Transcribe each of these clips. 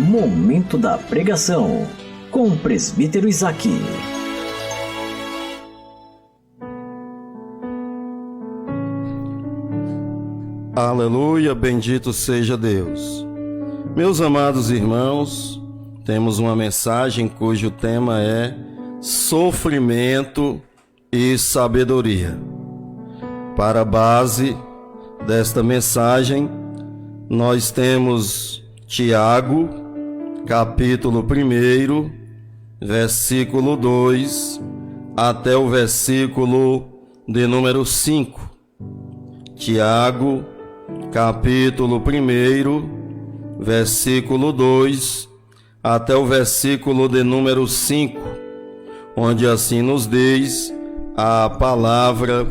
Momento da pregação, com o presbítero Isaac. Aleluia, bendito seja Deus. Meus amados irmãos, temos uma mensagem cujo tema é sofrimento e sabedoria. Para a base desta mensagem, nós temos Tiago, capítulo 1, versículo 2, até o versículo de número 5. Tiago, capítulo 1, versículo 2, até o versículo de número 5, onde assim nos diz a palavra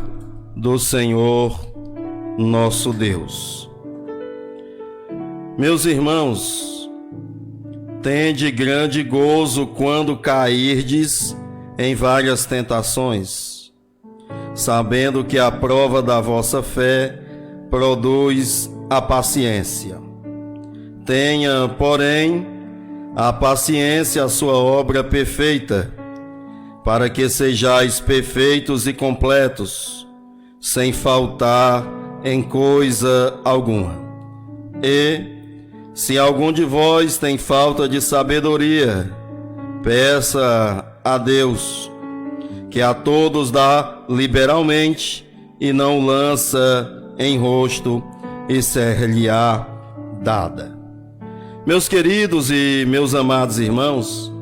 do Senhor nosso Deus. Meus irmãos, tende grande gozo quando cairdes em várias tentações, sabendo que a prova da vossa fé produz a paciência. Tenha, porém, a paciência a sua obra perfeita, para que sejais perfeitos e completos, sem faltar em coisa alguma. E, se algum de vós tem falta de sabedoria, peça a Deus, que a todos dá liberalmente e não lança em rosto, e ser-lhe-á dada. Meus queridos e meus amados irmãos,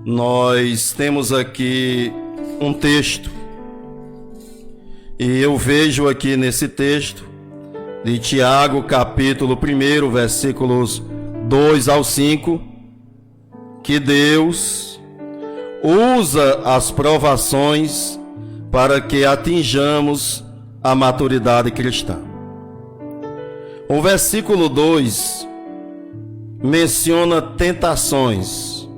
nós temos aqui um texto, e eu vejo aqui nesse texto de Tiago, capítulo 1, versículos 2 ao 5, que Deus usa as provações para que atinjamos a maturidade cristã. O versículo 2 menciona tentações,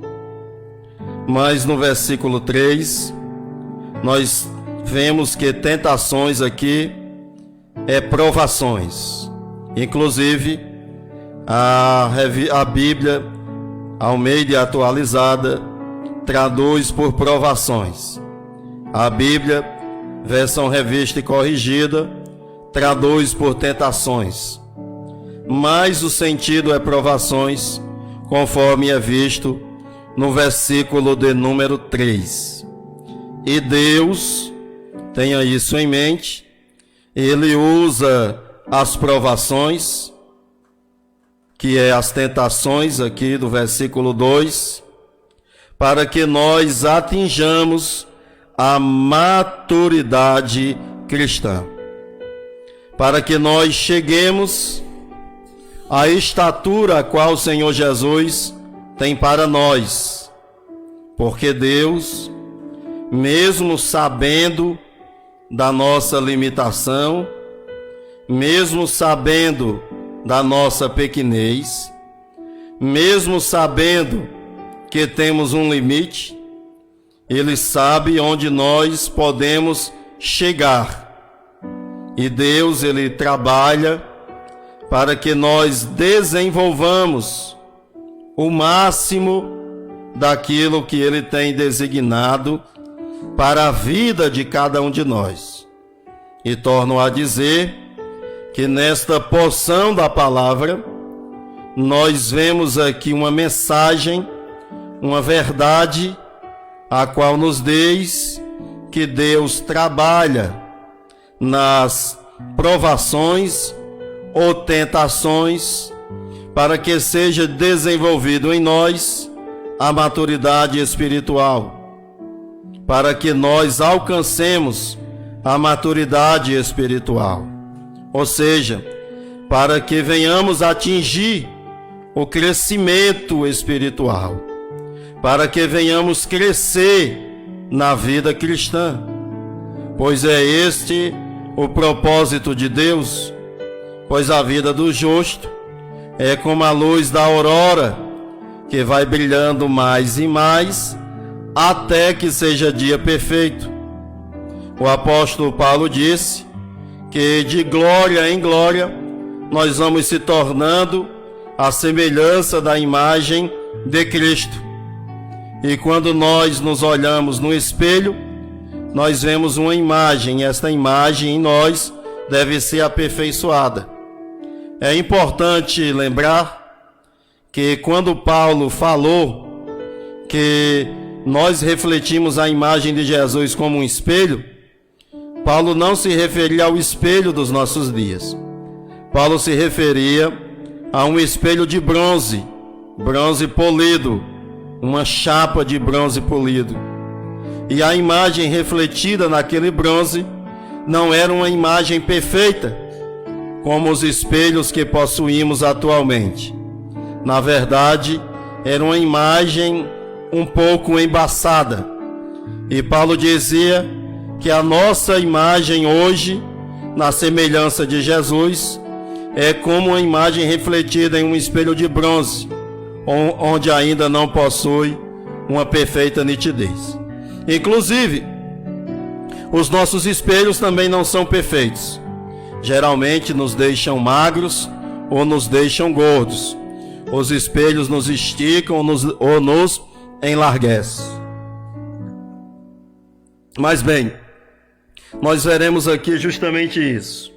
mas no versículo 3 nós vemos que tentações aqui é provações. Inclusive a Bíblia Almeida Atualizada traduz por provações. A Bíblia Versão Revista e Corrigida traduz por tentações, mas o sentido é provações, conforme é visto no versículo de número 3. E Deus, tenha isso em mente, Ele usa as provações, que é as tentações aqui do versículo 2, para que nós atinjamos a maturidade cristã, para que nós cheguemos à estatura a qual o Senhor Jesus tem para nós, porque Deus, mesmo sabendo da nossa limitação, mesmo sabendo da nossa pequenez, mesmo sabendo que temos um limite, Ele sabe onde nós podemos chegar. E Deus, Ele trabalha para que nós desenvolvamos o máximo daquilo que Ele tem designado para a vida de cada um de nós. E torno a dizer que nesta porção da palavra, nós vemos aqui uma mensagem, uma verdade, a qual nos diz que Deus trabalha nas provações ou tentações para que seja desenvolvido em nós a maturidade espiritual, para que nós alcancemos a maturidade espiritual, ou seja, para que venhamos atingir o crescimento espiritual, para que venhamos crescer na vida cristã, pois é este o propósito de Deus, pois a vida do justo é como a luz da aurora, que vai brilhando mais e mais, até que seja dia perfeito. O apóstolo Paulo disse que de glória em glória nós vamos se tornando a semelhança da imagem de Cristo. E quando nós nos olhamos no espelho, nós vemos uma imagem, e esta imagem em nós deve ser aperfeiçoada. É importante lembrar que quando Paulo falou que nós refletimos a imagem de Jesus como um espelho, Paulo não se referia ao espelho dos nossos dias. Paulo se referia a um espelho de bronze, bronze polido, uma chapa de bronze polido. E a imagem refletida naquele bronze não era uma imagem perfeita, como os espelhos que possuímos atualmente. Na verdade, era uma imagem um pouco embaçada. E Paulo dizia que a nossa imagem hoje, na semelhança de Jesus, é como uma imagem refletida em um espelho de bronze, onde ainda não possui uma perfeita nitidez. Inclusive, os nossos espelhos também não são perfeitos. Geralmente nos deixam magros ou nos deixam gordos. Os espelhos nos esticam ou nos enlarguecem. Mas bem, nós veremos aqui justamente isso.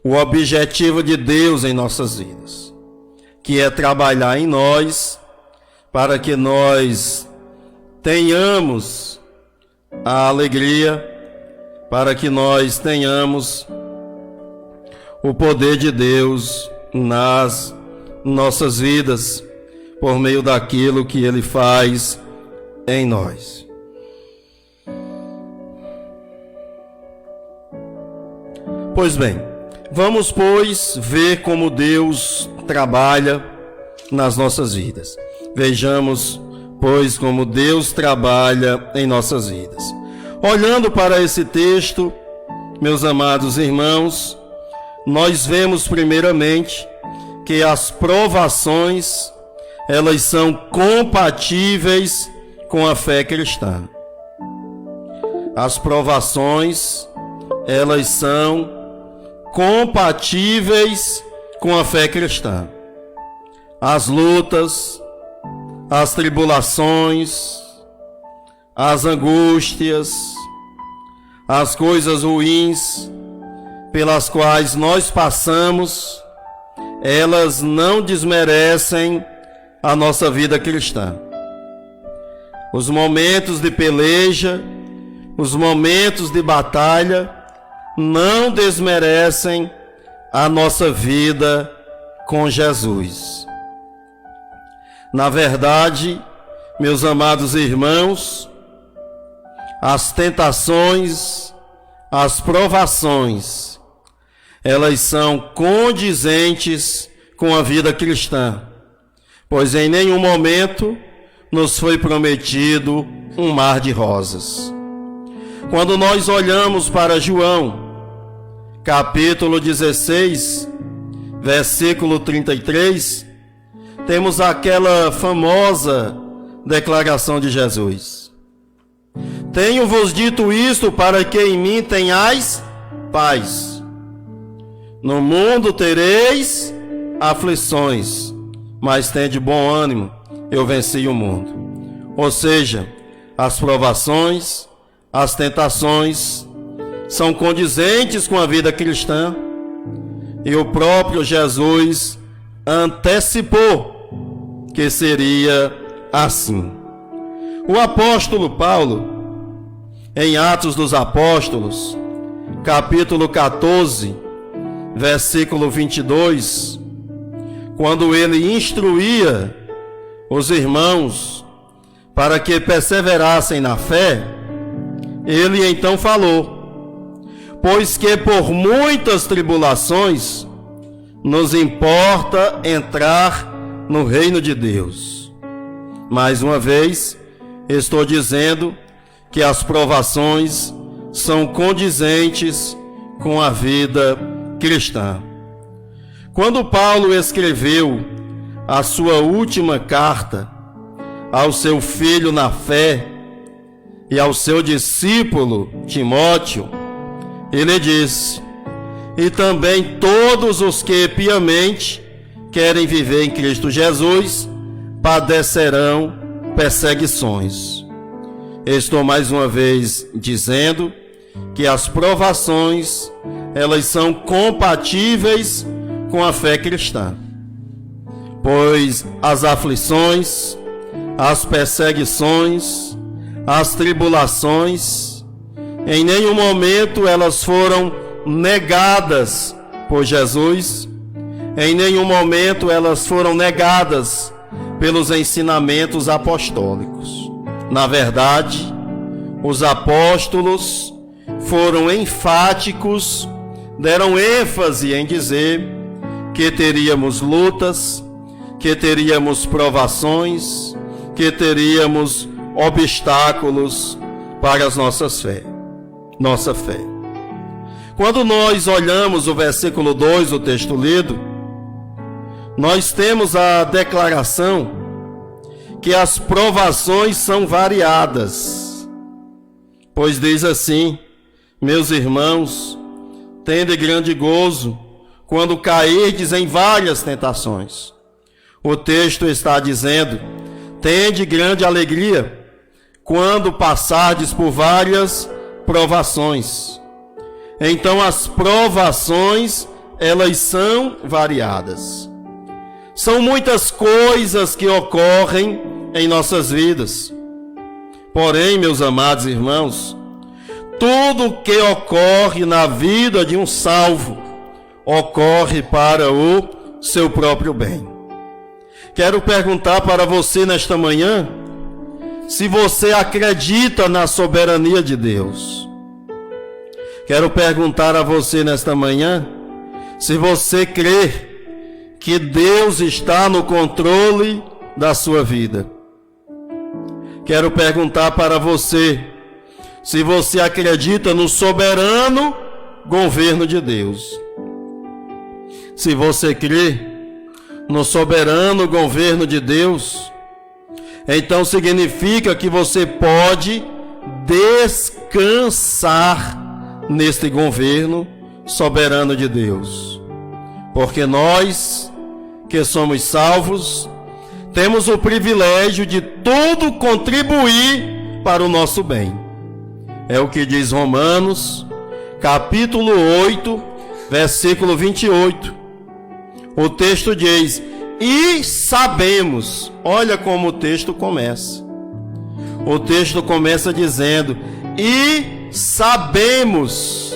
O objetivo de Deus em nossas vidas, que é trabalhar em nós para que nós tenhamos a alegria, para que nós tenhamos o poder de Deus nas nossas vidas, por meio daquilo que Ele faz em nós. Pois bem, vamos, pois, ver como Deus trabalha nas nossas vidas. Vejamos, pois, como Deus trabalha em nossas vidas. Olhando para esse texto, meus amados irmãos, nós vemos primeiramente que as provações, elas são compatíveis com a fé cristã. As provações, elas são compatíveis com a fé cristã. As lutas, as tribulações, as angústias, as coisas ruins pelas quais nós passamos, elas não desmerecem a nossa vida cristã. Os momentos de peleja, os momentos de batalha, não desmerecem a nossa vida com Jesus. Na verdade, meus amados irmãos, as tentações, as provações, elas são condizentes com a vida cristã, pois em nenhum momento nos foi prometido um mar de rosas. Quando nós olhamos para João, capítulo 16, versículo 33, temos aquela famosa declaração de Jesus: tenho-vos dito isto para que em mim tenhais paz. No mundo tereis aflições, mas tende bom ânimo, eu venci o mundo. Ou seja, as provações, as tentações são condizentes com a vida cristã, e o próprio Jesus antecipou que seria assim. O apóstolo Paulo, em Atos dos Apóstolos, capítulo 14, versículo 22, quando ele instruía os irmãos para que perseverassem na fé, ele então falou: pois que por muitas tribulações nos importa entrar no reino de Deus. Mais uma vez, estou dizendo que as provações são condizentes com a vida cristã. Quando Paulo escreveu a sua última carta ao seu filho na fé e ao seu discípulo Timóteo, ele disse: e também todos os que piamente querem viver em Cristo Jesus padecerão perseguições. Estou mais uma vez dizendo que as provações, elas são compatíveis com a fé cristã, pois as aflições, as perseguições, as tribulações, em nenhum momento elas foram negadas por Jesus, em nenhum momento elas foram negadas pelos ensinamentos apostólicos. Na verdade, os apóstolos foram enfáticos, deram ênfase em dizer que teríamos lutas, que teríamos provações, que teríamos obstáculos para as nossa fé. Quando nós olhamos o versículo 2 do texto lido, nós temos a declaração que as provações são variadas, pois diz assim: meus irmãos, tende grande gozo quando cairdes em várias tentações. O texto está dizendo: tende grande alegria quando passardes por várias provações. Então as provações, elas são variadas. São muitas coisas que ocorrem em nossas vidas. Porém, meus amados irmãos, tudo que ocorre na vida de um salvo ocorre para o seu próprio bem. Quero perguntar para você nesta manhã se você acredita na soberania de Deus. Quero perguntar a você nesta manhã se você crê que Deus está no controle da sua vida. Quero perguntar para você se você acredita no soberano governo de Deus. Se você crê no soberano governo de Deus, então significa que você pode descansar neste governo soberano de Deus. Porque nós, que somos salvos, temos o privilégio de tudo contribuir para o nosso bem. É o que diz Romanos, capítulo 8, versículo 28. O texto diz: e sabemos. Olha como o texto começa. O texto começa dizendo: e sabemos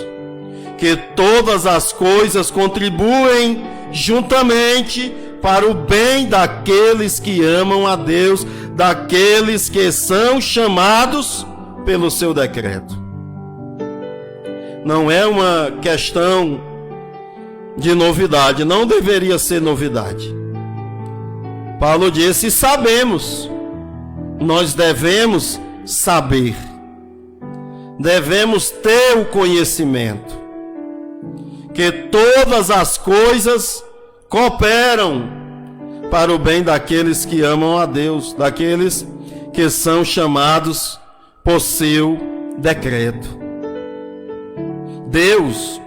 que todas as coisas contribuem juntamente para o bem daqueles que amam a Deus, daqueles que são chamados pelo seu decreto. Não é uma questão de novidade, não deveria ser novidade. Paulo disse: sabemos. Nós devemos saber, devemos ter o conhecimento que todas as coisas cooperam para o bem daqueles que amam a Deus, daqueles que são chamados por seu decreto. Deus,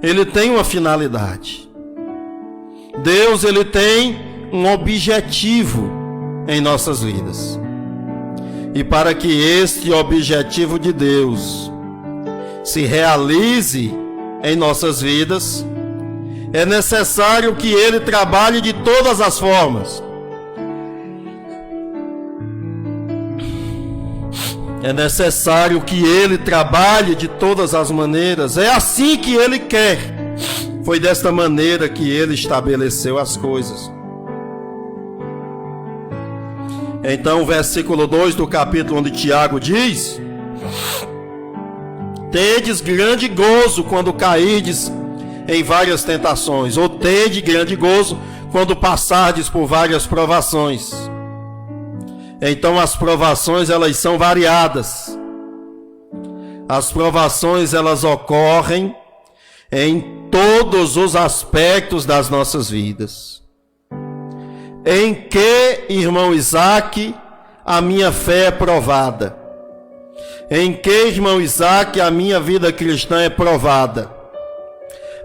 ele tem uma finalidade. Deus, ele tem um objetivo em nossas vidas. E para que este objetivo de Deus se realize em nossas vidas, é necessário que ele trabalhe de todas as formas. É necessário que ele trabalhe de todas as maneiras. É assim que ele quer. Foi desta maneira que ele estabeleceu as coisas. Então o versículo 2 do capítulo 1 de Tiago diz: tendes grande gozo quando cairdes em várias tentações, ou tende grande gozo quando passardes por várias provações. Então as provações, elas são variadas. As provações, elas ocorrem em todos os aspectos das nossas vidas. Em que, irmão Isaac, a minha fé é provada? Em que, irmão Isaac, a minha vida cristã é provada?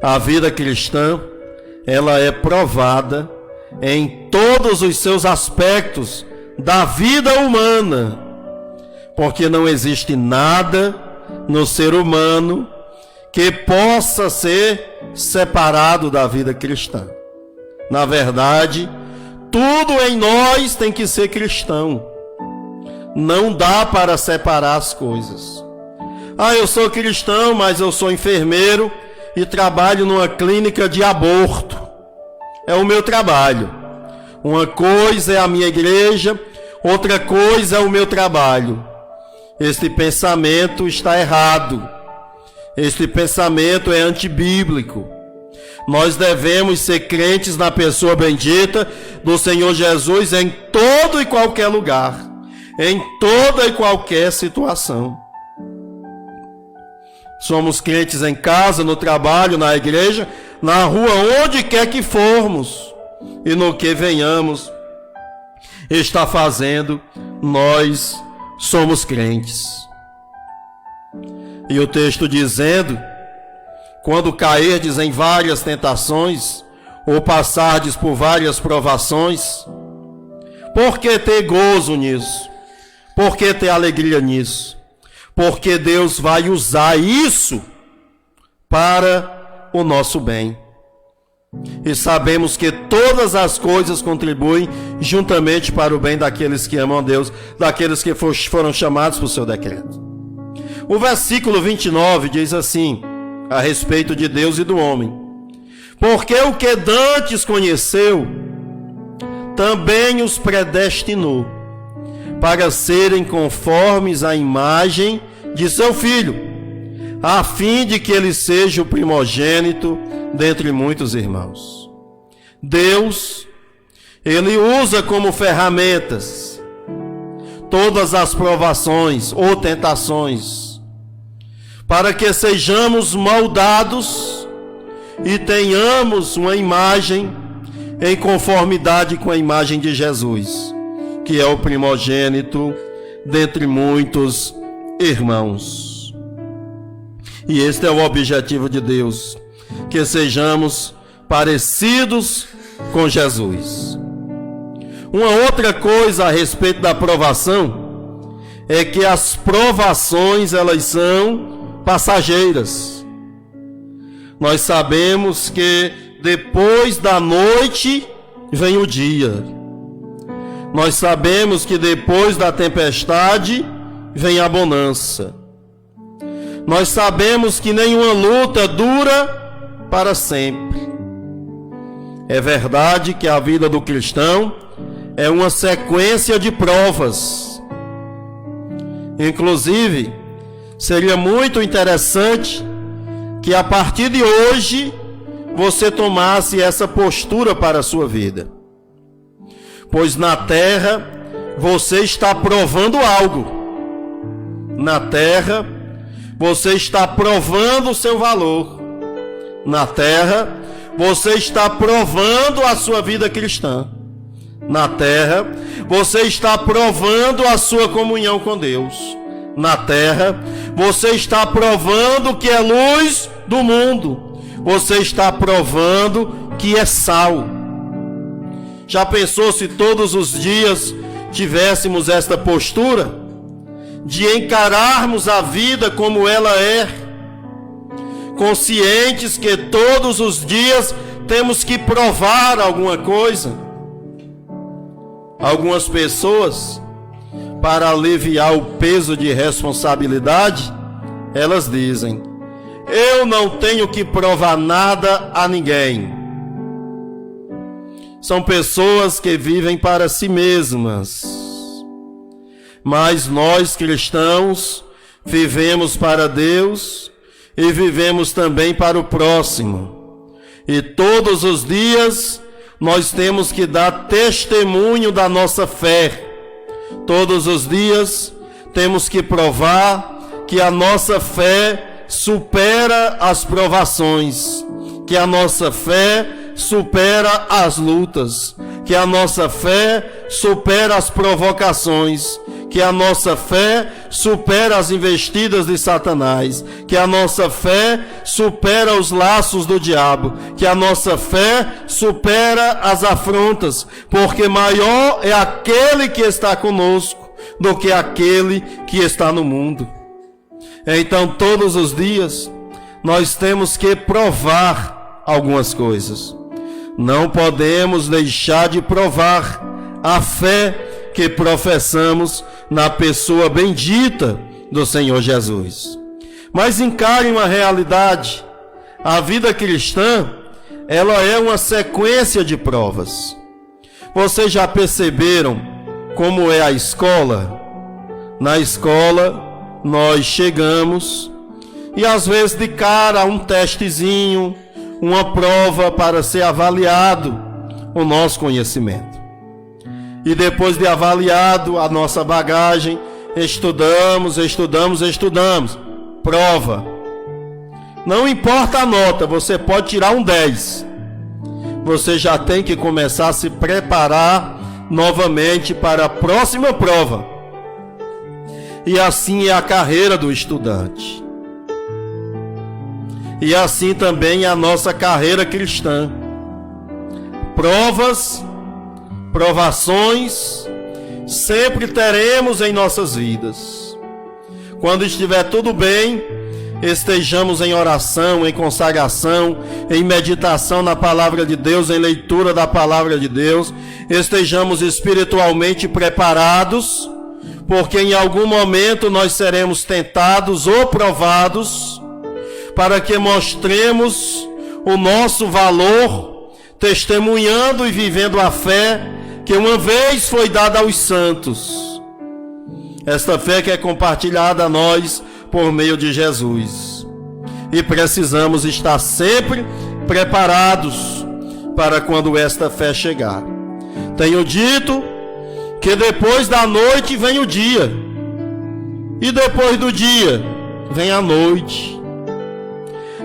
A vida cristã, ela é provada em todos os seus aspectos da vida humana, porque não existe nada no ser humano que possa ser separado da vida cristã. Na verdade, tudo em nós tem que ser cristão. Não dá para separar as coisas. Eu sou cristão, mas eu sou enfermeiro e trabalho numa clínica de aborto. É o meu trabalho. Uma coisa é a minha igreja, outra coisa é o meu trabalho. Este pensamento está errado. Este pensamento é antibíblico. Nós devemos ser crentes na pessoa bendita do Senhor Jesus em todo e qualquer lugar, em toda e qualquer situação. Somos crentes em casa, no trabalho, na igreja, na rua, onde quer que formos e no que venhamos estar fazendo, nós somos crentes. E o texto dizendo: quando cairdes em várias tentações, ou passardes por várias provações, por que ter gozo nisso? Por que ter alegria nisso? Porque Deus vai usar isso para o nosso bem. E sabemos que todas as coisas contribuem juntamente para o bem daqueles que amam a Deus, daqueles que foram chamados por seu decreto. O versículo 29 diz assim, a respeito de Deus e do homem: porque o que dantes conheceu, também os predestinou, para serem conformes à imagem de seu Filho, a fim de que ele seja o primogênito dentre muitos irmãos. Deus, ele usa como ferramentas todas as provações ou tentações, para que sejamos moldados e tenhamos uma imagem em conformidade com a imagem de Jesus, que é o primogênito dentre muitos irmãos. E este é o objetivo de Deus, que sejamos parecidos com Jesus. Uma outra coisa a respeito da provação é que as provações, elas são passageiras. Nós sabemos que depois da noite vem o dia. Nós sabemos que depois da tempestade vem a bonança. Nós sabemos que nenhuma luta dura para sempre. É verdade que a vida do cristão é uma sequência de provas. Inclusive, seria muito interessante que a partir de hoje você tomasse essa postura para a sua vida. Pois na terra você está provando algo. Na terra você está provando o seu valor. Na terra você está provando a sua vida cristã. Na terra você está provando a sua comunhão com Deus. Na terra você está provando que é luz do mundo. Você está provando que é sal. Já pensou se todos os dias tivéssemos esta postura de encararmos a vida como ela é, conscientes que todos os dias temos que provar alguma coisa? Algumas pessoas, para aliviar o peso de responsabilidade, elas dizem: eu não tenho que provar nada a ninguém. São pessoas que vivem para si mesmas. Mas nós cristãos vivemos para Deus e vivemos também para o próximo. E todos os dias nós temos que dar testemunho da nossa fé. Todos os dias temos que provar que a nossa fé supera as provações, que a nossa fé supera as lutas, que a nossa fé supera as provocações, que a nossa fé supera as investidas de Satanás, que a nossa fé supera os laços do diabo, que a nossa fé supera as afrontas, porque maior é aquele que está conosco do que aquele que está no mundo. Então, todos os dias, nós temos que provar algumas coisas. Não podemos deixar de provar a fé que professamos na pessoa bendita do Senhor Jesus. Mas encare uma realidade. A vida cristã, ela é uma sequência de provas. Vocês já perceberam como é a escola? Na escola, nós chegamos e às vezes de cara a um testezinho, uma prova para ser avaliado o nosso conhecimento. E depois de avaliado a nossa bagagem, estudamos. Prova. Não importa a nota, você pode tirar um 10. Você já tem que começar a se preparar novamente para a próxima prova. E assim é a carreira do estudante. E assim também é a nossa carreira cristã. Provações, sempre teremos em nossas vidas. Quando estiver tudo bem, estejamos em oração, em consagração, em meditação na palavra de Deus, em leitura da palavra de Deus, estejamos espiritualmente preparados, porque em algum momento nós seremos tentados ou provados, para que mostremos o nosso valor, testemunhando e vivendo a fé que uma vez foi dada aos santos. Esta fé que é compartilhada a nós por meio de Jesus. E precisamos estar sempre preparados para quando esta fé chegar. Tenho dito que depois da noite vem o dia. E depois do dia vem a noite.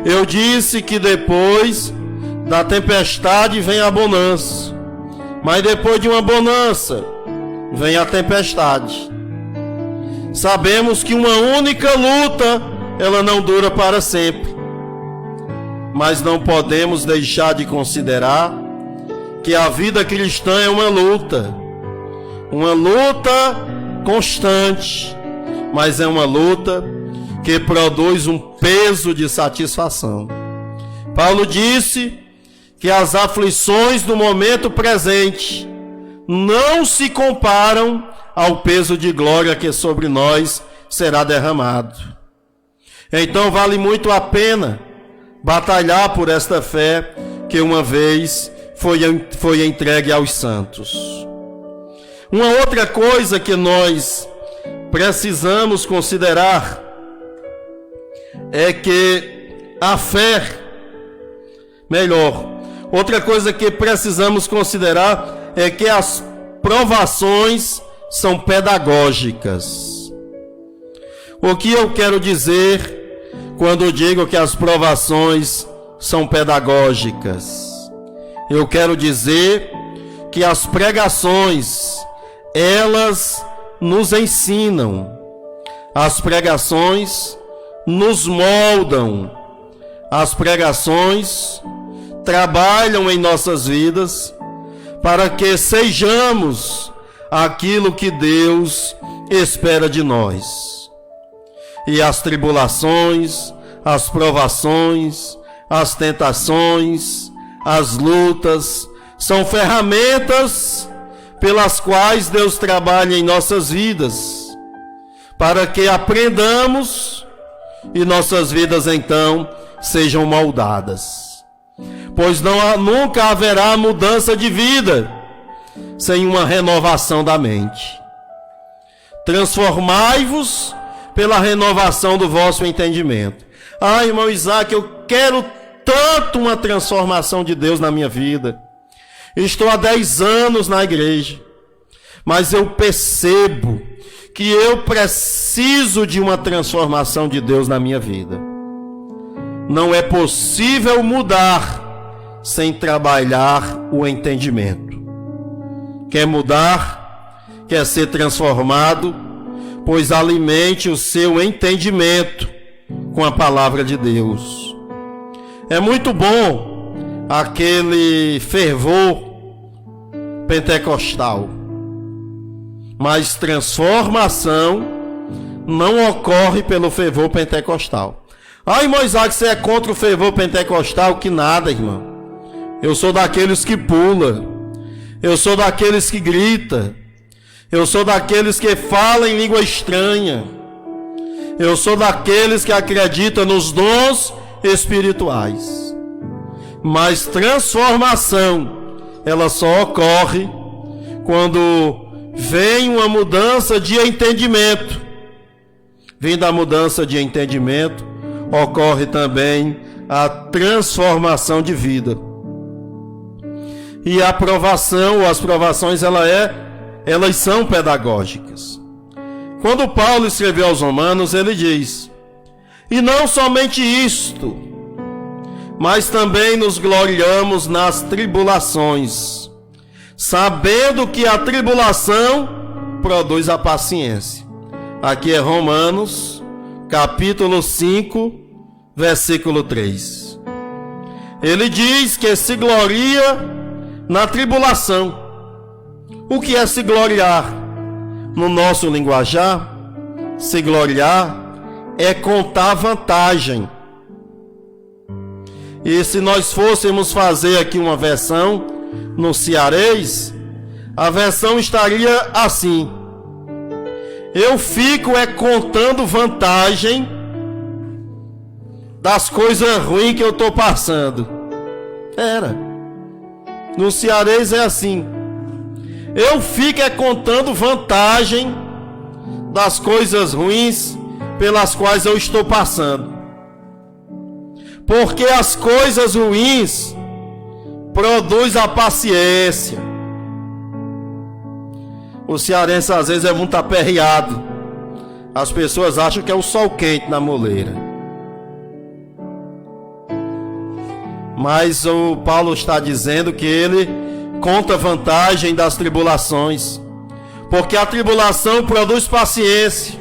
Eu disse que depois da tempestade vem a bonança. Mas depois de uma bonança vem a tempestade. Sabemos que uma única luta, ela não dura para sempre. Mas não podemos deixar de considerar que a vida cristã é uma luta constante, mas é uma luta que produz um peso de satisfação. Paulo disse que as aflições do momento presente não se comparam ao peso de glória que sobre nós será derramado. Então vale muito a pena batalhar por esta fé que uma vez foi entregue aos santos. Uma outra coisa que nós precisamos considerar é que a fé, outra coisa que precisamos considerar é que as provações são pedagógicas. O que eu quero dizer quando digo que as provações são pedagógicas? Eu quero dizer que as pregações, elas nos ensinam. As pregações nos moldam. As pregações trabalham em nossas vidas para que sejamos aquilo que Deus espera de nós. E as tribulações, as provações, as tentações, as lutas, são ferramentas pelas quais Deus trabalha em nossas vidas, para que aprendamos e nossas vidas então sejam moldadas. Pois nunca haverá mudança de vida sem uma renovação da mente. Transformai-vos pela renovação do vosso entendimento. Irmão Isaac, eu quero tanto uma transformação de Deus na minha vida. Estou há 10 anos na igreja, mas eu percebo que eu preciso de uma transformação de Deus na minha vida. Não é possível mudar sem trabalhar o entendimento. Quer mudar, quer ser transformado, pois alimente o seu entendimento com a palavra de Deus. É muito bom aquele fervor pentecostal, mas transformação não ocorre pelo fervor pentecostal. Ai, Moisés, você é contra o fervor pentecostal? Que nada, irmão. Eu sou daqueles que pula, eu sou daqueles que grita, eu sou daqueles que falam em língua estranha, eu sou daqueles que acreditam nos dons espirituais. Mas transformação, ela só ocorre quando vem uma mudança de entendimento. Vindo a mudança de entendimento, ocorre também a transformação de vida. E a aprovação, ou as provações, elas são pedagógicas. Quando Paulo escreveu aos Romanos, ele diz: e não somente isto, mas também nos gloriamos nas tribulações, sabendo que a tribulação produz a paciência. Aqui é Romanos, capítulo 5, versículo 3. Ele diz que se gloria na tribulação. O que é se gloriar? No nosso linguajar, se gloriar é contar vantagem. E se nós fôssemos fazer aqui uma versão no cearês, a versão estaria assim: eu fico contando vantagem das coisas ruins que eu estou passando. No cearês é assim: eu fico contando vantagem das coisas ruins pelas quais eu estou passando. Porque as coisas ruins produzem a paciência. O cearense às vezes é muito aperreado. As pessoas acham que é o sol quente na moleira. Mas o Paulo está dizendo que ele conta vantagem das tribulações, porque a tribulação produz paciência.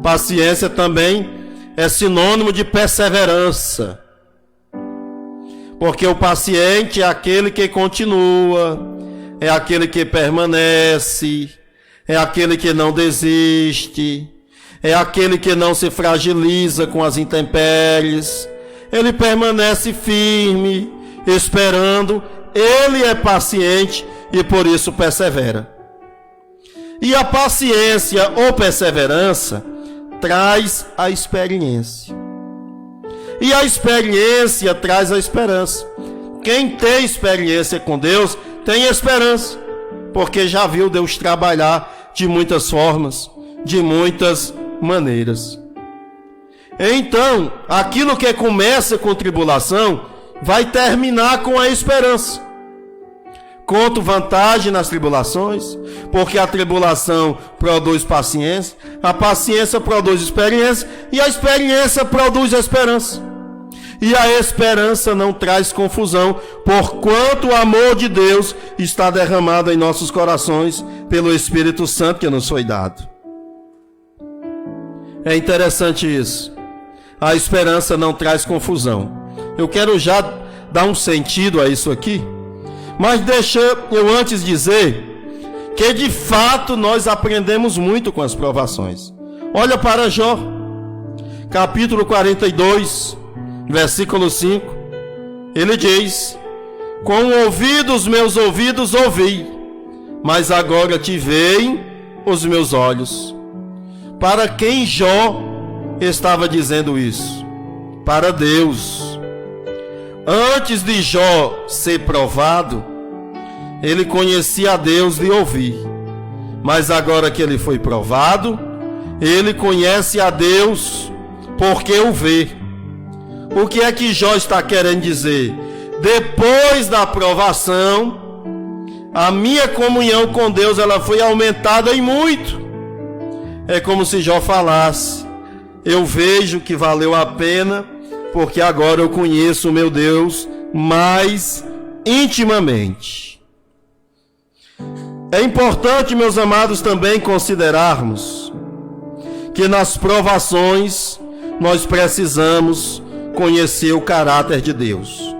Paciência também é sinônimo de perseverança, porque o paciente é aquele que continua, é aquele que permanece, é aquele que não desiste, é aquele que não se fragiliza com as intempéries. Ele permanece firme, esperando. Ele é paciente e por isso persevera. E a paciência ou perseverança traz a experiência. E a experiência traz a esperança. Quem tem experiência com Deus tem esperança, porque já viu Deus trabalhar de muitas formas, de muitas maneiras. Então, aquilo que começa com tribulação vai terminar com a esperança. Conto vantagem nas tribulações, porque a tribulação produz paciência, a paciência produz experiência, e a experiência produz esperança. E a esperança não traz confusão, porquanto o amor de Deus está derramado em nossos corações pelo Espírito Santo que nos foi dado. É interessante isso. A esperança não traz confusão. Eu quero já dar um sentido a isso aqui, mas deixa eu antes dizer que de fato nós aprendemos muito com as provações. Olha para Jó, capítulo 42, versículo 5. Ele diz: com o ouvido os meus ouvidos ouvi, mas agora te veem os meus olhos. Para quem Jó estava dizendo isso? Para Deus. Antes de Jó ser provado, ele conhecia a Deus de ouvir. Mas agora que ele foi provado, ele conhece a Deus porque o vê. O que é que Jó está querendo dizer? Depois da provação, a minha comunhão com Deus ela foi aumentada em muito. É como se Jó falasse: eu vejo que valeu a pena, porque agora eu conheço o meu Deus mais intimamente. É importante, meus amados, também considerarmos que nas provações nós precisamos conhecer o caráter de Deus.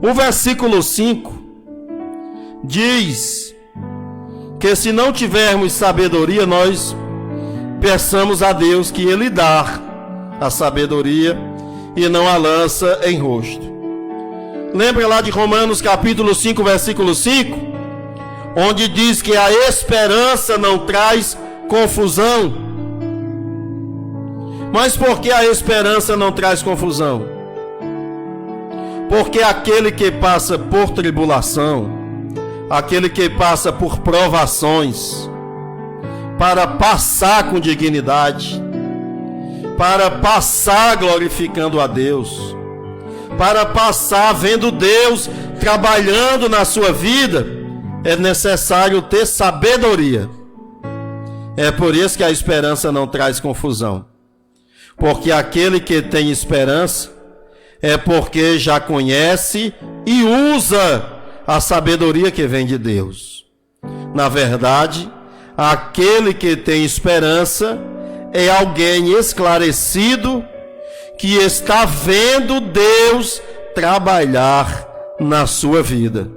O versículo 5 diz que se não tivermos sabedoria, nós peçamos a Deus que Ele dá a sabedoria e não a lança em rosto. Lembra lá de Romanos capítulo 5, versículo 5, onde diz que a esperança não traz confusão. Mas por que a esperança não traz confusão? Porque aquele que passa por tribulação, aquele que passa por provações, para passar com dignidade, para passar glorificando a Deus, para passar vendo Deus trabalhando na sua vida, é necessário ter sabedoria. É por isso que a esperança não traz confusão. Porque aquele que tem esperança é porque já conhece e usa a sabedoria que vem de Deus. Na verdade, aquele que tem esperança é alguém esclarecido que está vendo Deus trabalhar na sua vida.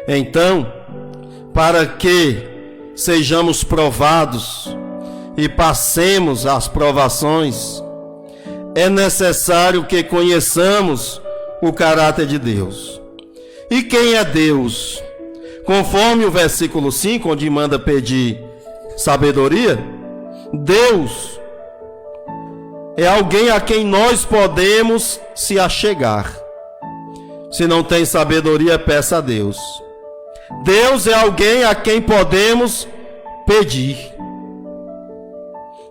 Então, para que sejamos provados e passemos as provações, é necessário que conheçamos o caráter de Deus. E quem é Deus? Conforme o versículo 5, onde manda pedir sabedoria, Deus é alguém a quem nós podemos se achegar. Se não tem sabedoria, peça a Deus. Deus é alguém a quem podemos pedir.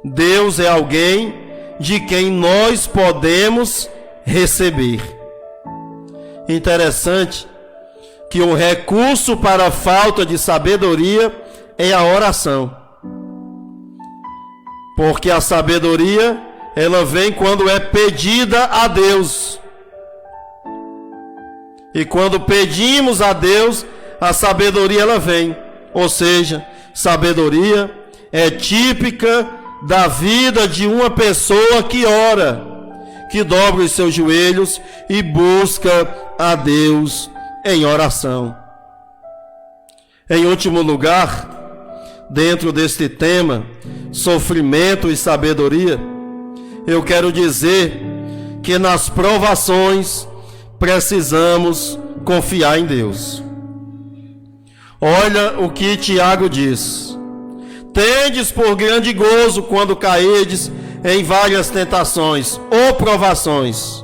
Deus é alguém de quem nós podemos receber. Interessante que o recurso para a falta de sabedoria é a oração. Porque a sabedoria, ela vem quando é pedida a Deus. E quando pedimos a Deus, a sabedoria ela vem. Ou seja, sabedoria é típica da vida de uma pessoa que ora, que dobra os seus joelhos e busca a Deus em oração. Em último lugar, dentro deste tema, sofrimento e sabedoria, eu quero dizer que nas provações precisamos confiar em Deus. Olha o que Tiago diz: tendes por grande gozo quando cairdes em várias tentações ou provações.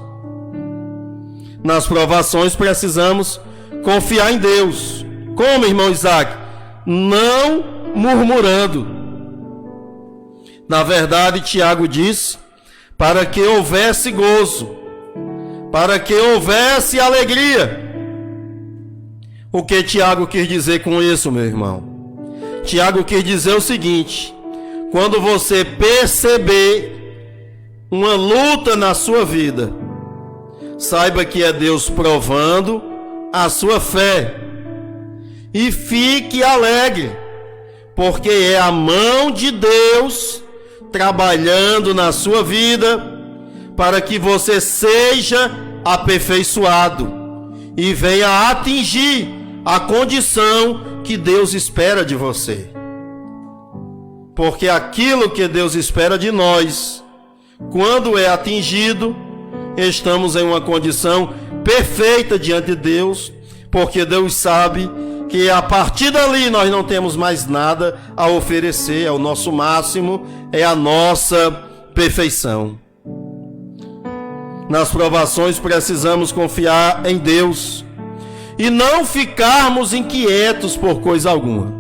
Nas provações precisamos confiar em Deus. Como, irmão Isaac? Não murmurando. Na verdade, Tiago diz para que houvesse gozo, para que houvesse alegria. O que Tiago quis dizer com isso, meu irmão? Tiago quis dizer o seguinte: quando você perceber uma luta na sua vida, saiba que é Deus provando a sua fé. E fique alegre, porque é a mão de Deus trabalhando na sua vida para que você seja aperfeiçoado e venha atingir a condição que Deus espera de você. Porque aquilo que Deus espera de nós, quando é atingido, estamos em uma condição perfeita diante de Deus, porque Deus sabe que a partir dali nós não temos mais nada a oferecer, é o nosso máximo, é a nossa perfeição. Nas provações precisamos confiar em Deus e não ficarmos inquietos por coisa alguma.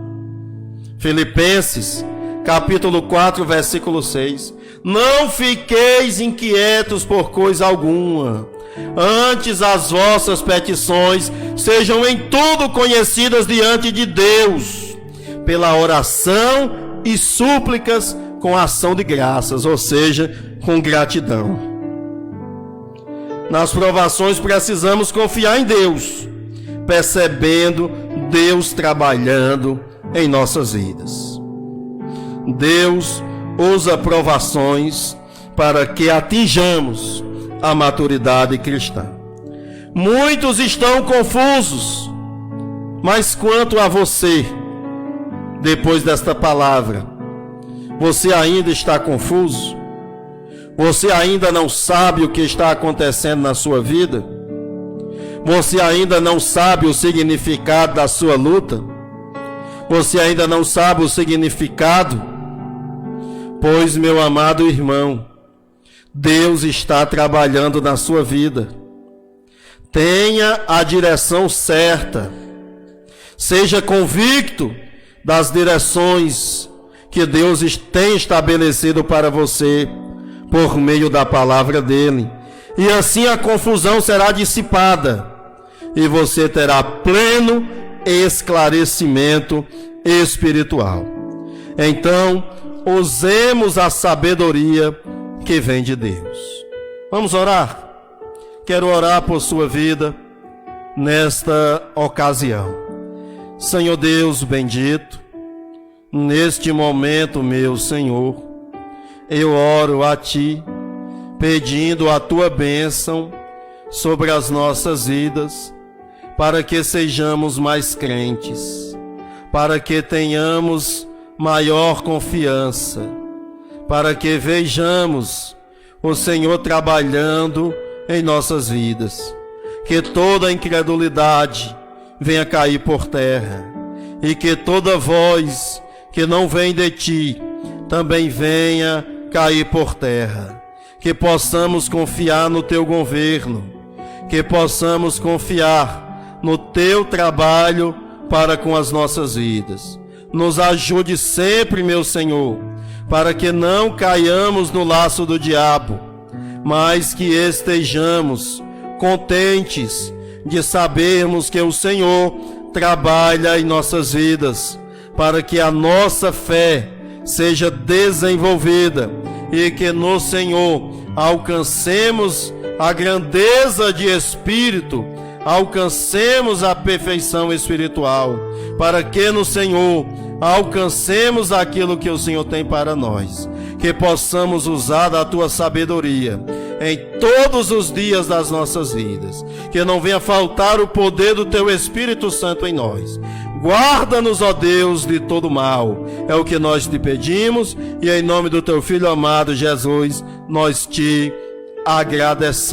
Filipenses, capítulo 4, versículo 6. Não fiqueis inquietos por coisa alguma, antes as vossas petições sejam em tudo conhecidas diante de Deus, pela oração e súplicas com ação de graças, ou seja, com gratidão. Nas provações precisamos confiar em Deus, percebendo Deus trabalhando em nossas vidas. Deus usa provações para que atinjamos a maturidade cristã. Muitos estão confusos, mas quanto a você, depois desta palavra, você ainda está confuso? Você ainda não sabe o que está acontecendo na sua vida? Você ainda não sabe o significado da sua luta? Você ainda não sabe o significado? Pois, meu amado irmão, Deus está trabalhando na sua vida. Tenha a direção certa. Seja convicto das direções que Deus tem estabelecido para você por meio da palavra dele. E assim a confusão será dissipada e você terá pleno esclarecimento espiritual. Então, usemos a sabedoria que vem de Deus. Vamos orar? Quero orar por sua vida nesta ocasião. Senhor Deus bendito, neste momento, meu Senhor, eu oro a Ti, pedindo a Tua bênção sobre as nossas vidas, para que sejamos mais crentes, para que tenhamos maior confiança, para que vejamos o Senhor trabalhando em nossas vidas, que toda incredulidade venha cair por terra, e que toda voz que não vem de Ti também venha cair por terra, que possamos confiar no Teu governo, que possamos confiar no Teu trabalho para com as nossas vidas. Nos ajude sempre, meu Senhor, para que não caiamos no laço do diabo, mas que estejamos contentes de sabermos que o Senhor trabalha em nossas vidas, para que a nossa fé seja desenvolvida e que no Senhor alcancemos a grandeza de espírito, alcancemos a perfeição espiritual, para que no Senhor alcancemos aquilo que o Senhor tem para nós, que possamos usar da Tua sabedoria em todos os dias das nossas vidas, que não venha faltar o poder do Teu Espírito Santo em nós. Guarda-nos, ó Deus, de todo mal. É o que nós te pedimos, e em nome do Teu Filho amado Jesus, nós te agradecemos.